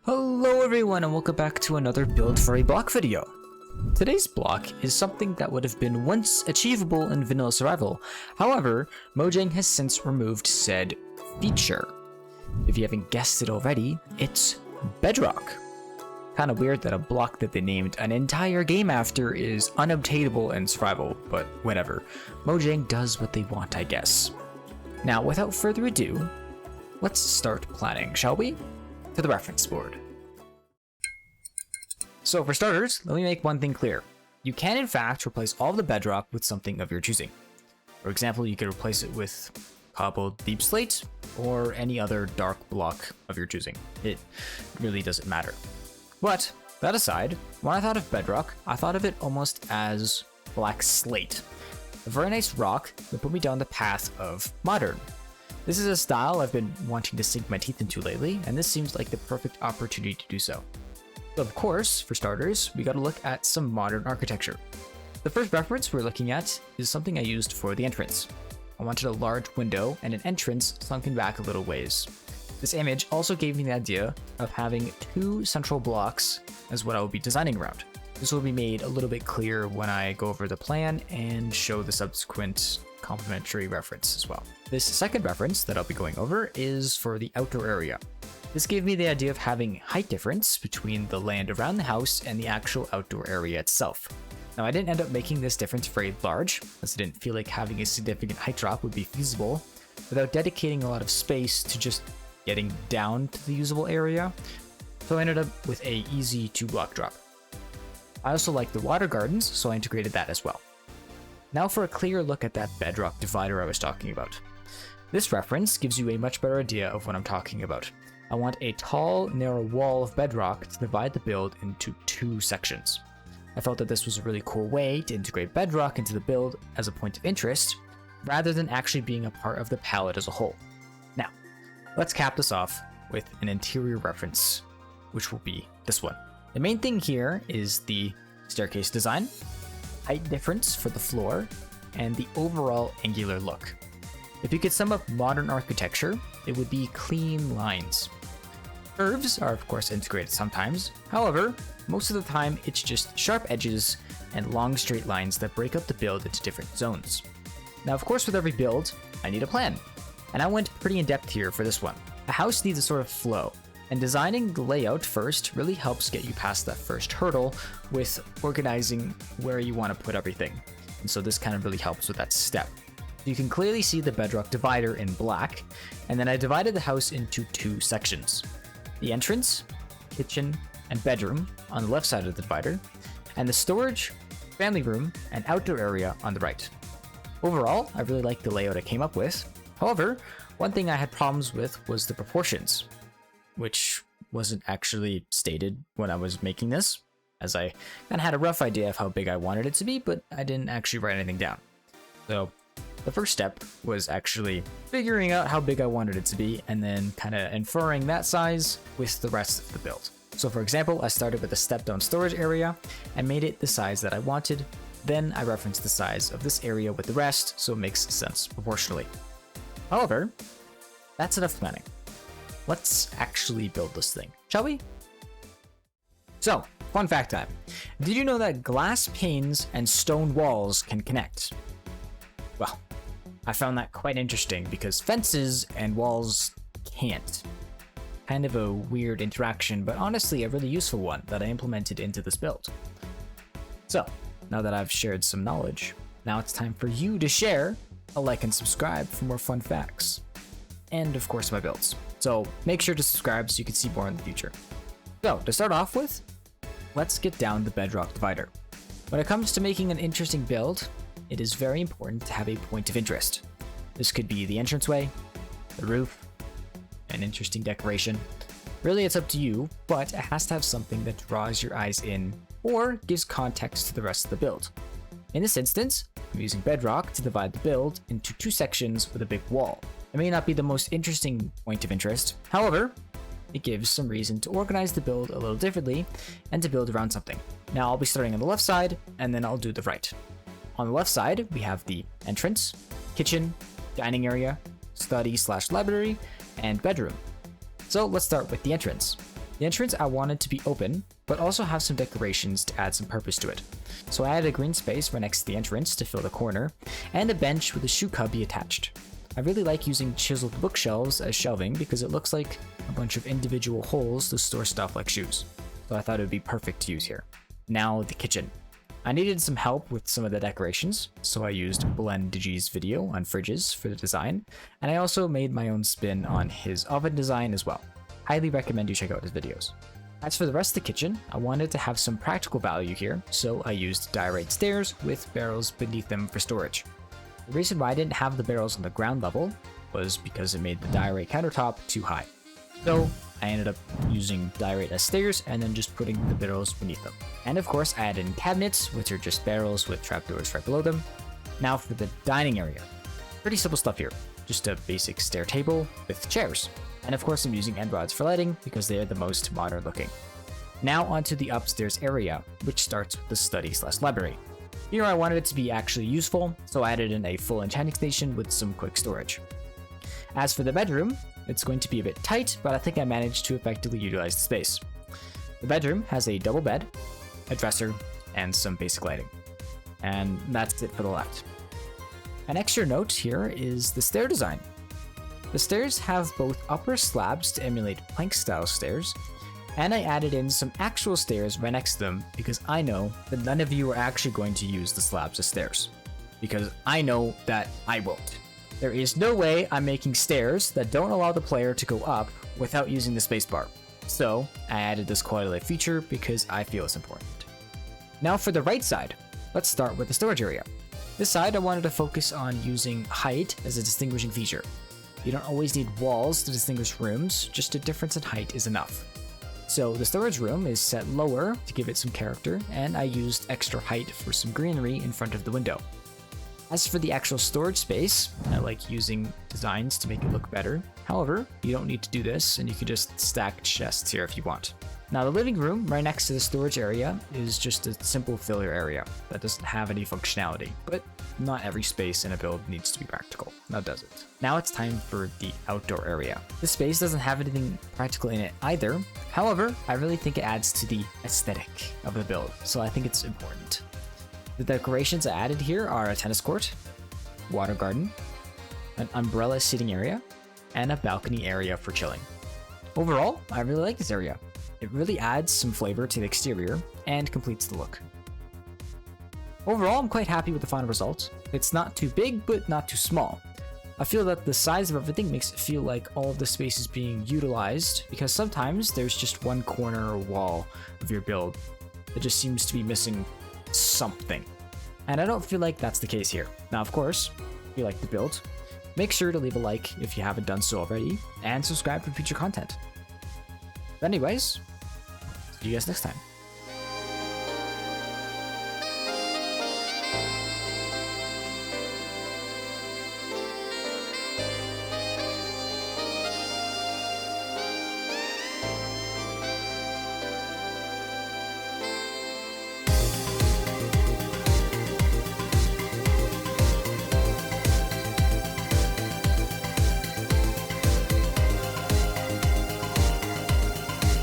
Hello everyone and welcome back to another build for a block video. Today's block is something that would have been once achievable in vanilla survival. However, Mojang has since removed said feature. If you haven't guessed it already, it's Bedrock. Kinda weird that a block that they named an entire game after is unobtainable in survival, but whatever. Mojang does what they want, I guess. Now, without further ado, let's start planning, shall we? To the reference board. So for starters, let me make one thing clear. You can in fact replace all of the bedrock with something of your choosing. For example, you could replace it with cobbled deep slate or any other dark block of your choosing. It really doesn't matter. But that aside, when I thought of bedrock, I thought of it almost as black slate. A very nice rock that put me down the path of modern. This is a style I've been wanting to sink my teeth into lately, and this seems like the perfect opportunity to do so. So of course, for starters, we gotta look at some modern architecture. The first reference we're looking at is something I used for the entrance. I wanted a large window and an entrance sunken back a little ways. This image also gave me the idea of having two central blocks as what I will be designing around. This will be made a little bit clearer when I go over the plan and show the subsequent complementary reference as well. This second reference that I'll be going over is for the outdoor area. This gave me the idea of having height difference between the land around the house and the actual outdoor area itself. Now I didn't end up making this difference very large, as I didn't feel like having a significant height drop would be feasible without dedicating a lot of space to just getting down to the usable area, so I ended up with a easy 2-block drop. I also like the water gardens, so I integrated that as well. Now for a clear look at that bedrock divider I was talking about. This reference gives you a much better idea of what I'm talking about. I want a tall, narrow wall of bedrock to divide the build into two sections. I felt that this was a really cool way to integrate bedrock into the build as a point of interest, rather than actually being a part of the palette as a whole. Now, let's cap this off with an interior reference, which will be this one. The main thing here is the staircase design, height difference for the floor, and the overall angular look. If you could sum up modern architecture, it would be clean lines. Curves are of course integrated sometimes, however, most of the time it's just sharp edges and long straight lines that break up the build into different zones. Now of course with every build, I need a plan, and I went pretty in depth here for this one. A house needs a sort of flow, and designing the layout first really helps get you past that first hurdle with organizing where you want to put everything. And so this kind of really helps with that step. You can clearly see the bedrock divider in black, and then I divided the house into two sections. The entrance, kitchen, and bedroom on the left side of the divider, and the storage, family room, and outdoor area on the right. Overall, I really liked the layout I came up with. However, one thing I had problems with was the proportions, which wasn't actually stated when I was making this, as I kind of had a rough idea of how big I wanted it to be, but I didn't actually write anything down. So the first step was actually figuring out how big I wanted it to be and then kind of inferring that size with the rest of the build. So for example, I started with a step-down storage area and made it the size that I wanted. Then I referenced the size of this area with the rest, so it makes sense proportionally. However, that's enough planning. Let's actually build this thing, shall we? So, fun fact time. Did you know that glass panes and stone walls can connect? Well, I found that quite interesting because fences and walls can't. Kind of a weird interaction, but honestly a really useful one that I implemented into this build. So, now that I've shared some knowledge, now it's time for you to share a like and subscribe for more fun facts. And of course my builds. So make sure to subscribe so you can see more in the future. So to start off with, let's get down the bedrock divider. When it comes to making an interesting build, it is very important to have a point of interest. This could be the entranceway, the roof, an interesting decoration. Really it's up to you, but it has to have something that draws your eyes in or gives context to the rest of the build. In this instance, I'm using bedrock to divide the build into two sections with a big wall. It may not be the most interesting point of interest, however, it gives some reason to organize the build a little differently and to build around something. Now I'll be starting on the left side and then I'll do the right. On the left side, we have the entrance, kitchen, dining area, study/library, and bedroom. So let's start with the entrance. The entrance I wanted to be open, but also have some decorations to add some purpose to it. So I added a green space right next to the entrance to fill the corner, and a bench with a shoe cubby attached. I really like using chiseled bookshelves as shelving because it looks like a bunch of individual holes to store stuff like shoes. So I thought it would be perfect to use here. Now the kitchen. I needed some help with some of the decorations, so I used BlendDigi's video on fridges for the design, and I also made my own spin on his oven design as well. Highly recommend you check out his videos. As for the rest of the kitchen, I wanted to have some practical value here, so I used diorite stairs with barrels beneath them for storage. The reason why I didn't have the barrels on the ground level was because it made the diorite countertop too high. So I ended up using diorite as stairs and then just putting the barrels beneath them. And of course I added in cabinets, which are just barrels with trapdoors right below them. Now for the dining area. Pretty simple stuff here. Just a basic stair table with chairs. And of course I'm using end rods for lighting because they are the most modern looking. Now onto the upstairs area, which starts with the study/library. Here I wanted it to be actually useful, so I added in a full enchanting station with some quick storage. As for the bedroom, it's going to be a bit tight, but I think I managed to effectively utilize the space. The bedroom has a double bed, a dresser, and some basic lighting. And that's it for the left. An extra note here is the stair design. The stairs have both upper slabs to emulate plank-style stairs, and I added in some actual stairs right next to them because I know that none of you are actually going to use the slabs as stairs. Because I know that I won't. There is no way I'm making stairs that don't allow the player to go up without using the spacebar. So I added this quality of life feature because I feel it's important. Now for the right side, let's start with the storage area. This side I wanted to focus on using height as a distinguishing feature. You don't always need walls to distinguish rooms, just a difference in height is enough. So the storage room is set lower to give it some character, and I used extra height for some greenery in front of the window. As for the actual storage space, I like using designs to make it look better. However, you don't need to do this, and you can just stack chests here if you want. Now the living room right next to the storage area is just a simple filler area that doesn't have any functionality, but not every space in a build needs to be practical, now does it? Now it's time for the outdoor area. This space doesn't have anything practical in it either. However, I really think it adds to the aesthetic of the build, so I think it's important. The decorations I added here are a tennis court, water garden, an umbrella seating area, and a balcony area for chilling. Overall, I really like this area. It really adds some flavor to the exterior and completes the look. Overall, I'm quite happy with the final result. It's not too big, but not too small. I feel that the size of everything makes it feel like all of the space is being utilized, because sometimes there's just one corner or wall of your build that just seems to be missing something. And I don't feel like that's the case here. Now, of course, if you like the build, make sure to leave a like if you haven't done so already, and subscribe for future content. But anyways, see you guys next time.